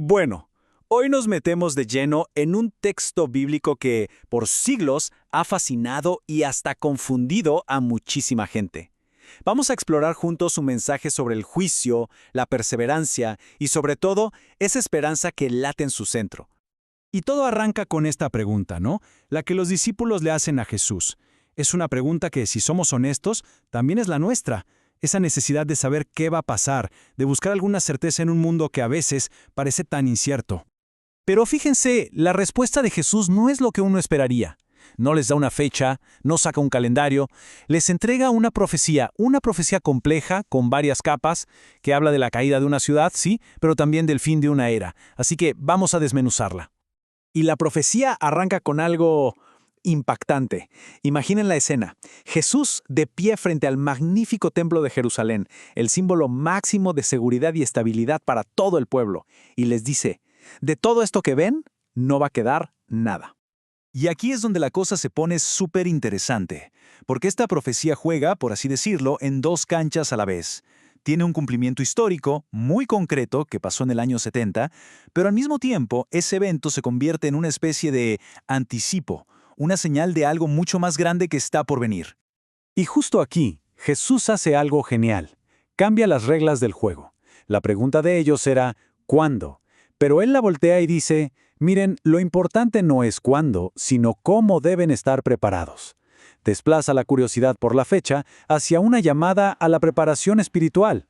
Bueno, hoy nos metemos de lleno en un texto bíblico que, por siglos, ha fascinado y hasta confundido a muchísima gente. Vamos a explorar juntos su mensaje sobre el juicio, la perseverancia y, sobre todo, esa esperanza que late en su centro. Y todo arranca con esta pregunta, ¿no? La que los discípulos le hacen a Jesús. Es una pregunta que, si somos honestos, también es la nuestra. Esa necesidad de saber qué va a pasar, de buscar alguna certeza en un mundo que a veces parece tan incierto. Pero fíjense, la respuesta de Jesús no es lo que uno esperaría. No les da una fecha, no saca un calendario, les entrega una profecía compleja, con varias capas, que habla de la caída de una ciudad, sí, pero también del fin de una era. Así que vamos a desmenuzarla. Y la profecía arranca con algo impactante. Imaginen la escena. Jesús de pie frente al magnífico templo de Jerusalén, el símbolo máximo de seguridad y estabilidad para todo el pueblo, y les dice, de todo esto que ven, no va a quedar nada. Y aquí es donde la cosa se pone súper interesante, porque esta profecía juega, por así decirlo, en dos canchas a la vez. Tiene un cumplimiento histórico muy concreto que pasó en el año 70, pero al mismo tiempo ese evento se convierte en una especie de anticipo, una señal de algo mucho más grande que está por venir. Y justo aquí, Jesús hace algo genial. Cambia las reglas del juego. La pregunta de ellos era, ¿cuándo? Pero él la voltea y dice, miren, lo importante no es cuándo, sino cómo deben estar preparados. Desplaza la curiosidad por la fecha hacia una llamada a la preparación espiritual.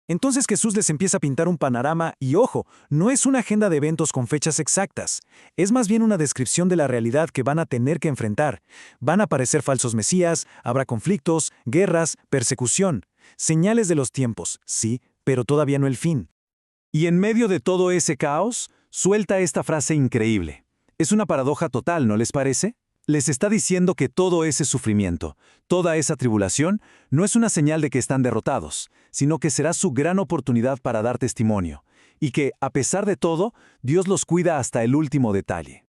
Entonces Jesús les empieza a pintar un panorama y, ojo, no es una agenda de eventos con fechas exactas. Es más bien una descripción de la realidad que van a tener que enfrentar. Van a aparecer falsos mesías, habrá conflictos, guerras, persecución. Señales de los tiempos, sí, pero todavía no el fin. Y en medio de todo ese caos, suelta esta frase increíble. Es una paradoja total, ¿no les parece? Les está diciendo que todo ese sufrimiento, toda esa tribulación, no es una señal de que están derrotados, sino que será su gran oportunidad para dar testimonio, y que, a pesar de todo, Dios los cuida hasta el último detalle.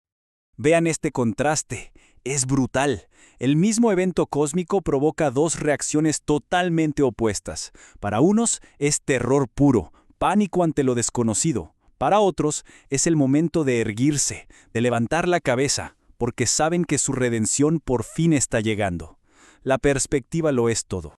Vean este contraste, es brutal. El mismo evento cósmico provoca dos reacciones totalmente opuestas. Para unos es terror puro, pánico ante lo desconocido. Para otros es el momento de erguirse, de levantar la cabeza, porque saben que su redención por fin está llegando. La perspectiva lo es todo.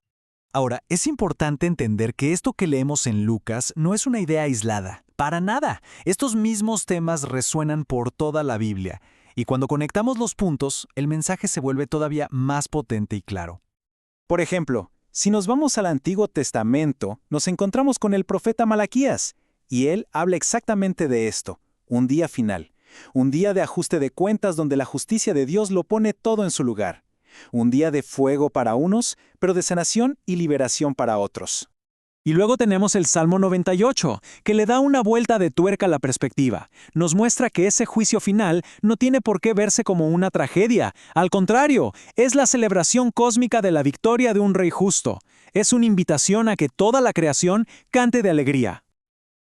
Ahora, es importante entender que esto que leemos en Lucas no es una idea aislada. Para nada. Estos mismos temas resuenan por toda la Biblia. Y cuando conectamos los puntos, el mensaje se vuelve todavía más potente y claro. Por ejemplo, si nos vamos al Antiguo Testamento, nos encontramos con el profeta Malaquías, y él habla exactamente de esto, un día final. Un día de ajuste de cuentas donde la justicia de Dios lo pone todo en su lugar. Un día de fuego para unos, pero de sanación y liberación para otros. Y luego tenemos el Salmo 98, que le da una vuelta de tuerca a la perspectiva. Nos muestra que ese juicio final no tiene por qué verse como una tragedia. Al contrario, es la celebración cósmica de la victoria de un rey justo. Es una invitación a que toda la creación cante de alegría.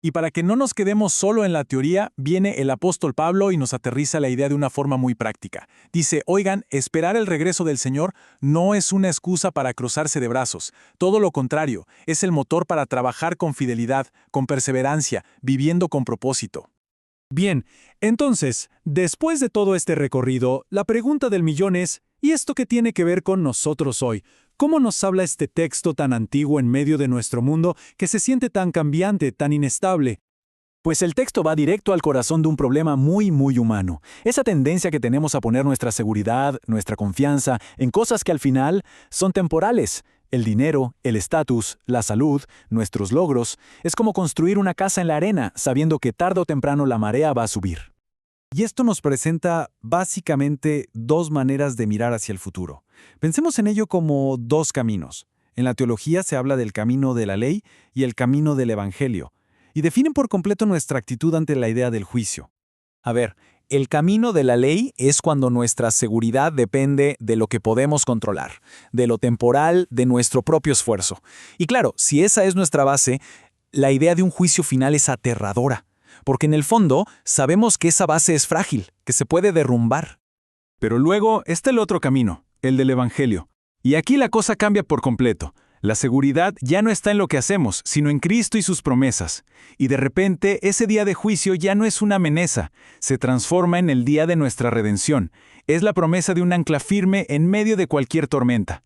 Y para que no nos quedemos solo en la teoría, viene el apóstol Pablo y nos aterriza la idea de una forma muy práctica. Dice, oigan, esperar el regreso del Señor no es una excusa para cruzarse de brazos. Todo lo contrario, es el motor para trabajar con fidelidad, con perseverancia, viviendo con propósito. Bien, entonces, después de todo este recorrido, la pregunta del millón es, ¿y esto qué tiene que ver con nosotros hoy? ¿Cómo nos habla este texto tan antiguo en medio de nuestro mundo que se siente tan cambiante, tan inestable? Pues el texto va directo al corazón de un problema muy humano. Esa tendencia que tenemos a poner nuestra seguridad, nuestra confianza, en cosas que al final son temporales. El dinero, el estatus, la salud, nuestros logros, es como construir una casa en la arena, sabiendo que tarde o temprano la marea va a subir. Y esto nos presenta básicamente dos maneras de mirar hacia el futuro. Pensemos en ello como dos caminos. En la teología se habla del camino de la ley y el camino del evangelio, y definen por completo nuestra actitud ante la idea del juicio. A ver, el camino de la ley es cuando nuestra seguridad depende de lo que podemos controlar, de lo temporal, de nuestro propio esfuerzo. Y claro, si esa es nuestra base, la idea de un juicio final es aterradora. Porque en el fondo sabemos que esa base es frágil, que se puede derrumbar. Pero luego está el otro camino, el del Evangelio. Y aquí la cosa cambia por completo. La seguridad ya no está en lo que hacemos, sino en Cristo y sus promesas. Y de repente, ese día de juicio ya no es una amenaza, se transforma en el día de nuestra redención. Es la promesa de un ancla firme en medio de cualquier tormenta.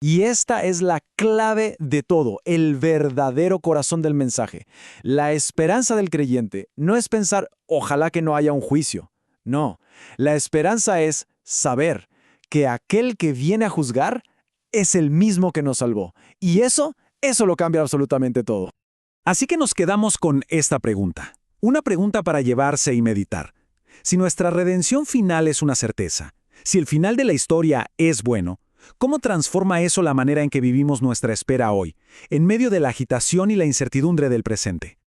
Y esta es la clave de todo, el verdadero corazón del mensaje. La esperanza del creyente no es pensar, ojalá que no haya un juicio. No, la esperanza es saber que aquel que viene a juzgar es el mismo que nos salvó. Y eso lo cambia absolutamente todo. Así que nos quedamos con esta pregunta. Una pregunta para llevarse y meditar. Si nuestra redención final es una certeza, si el final de la historia es bueno, ¿cómo transforma eso la manera en que vivimos nuestra espera hoy, en medio de la agitación y la incertidumbre del presente?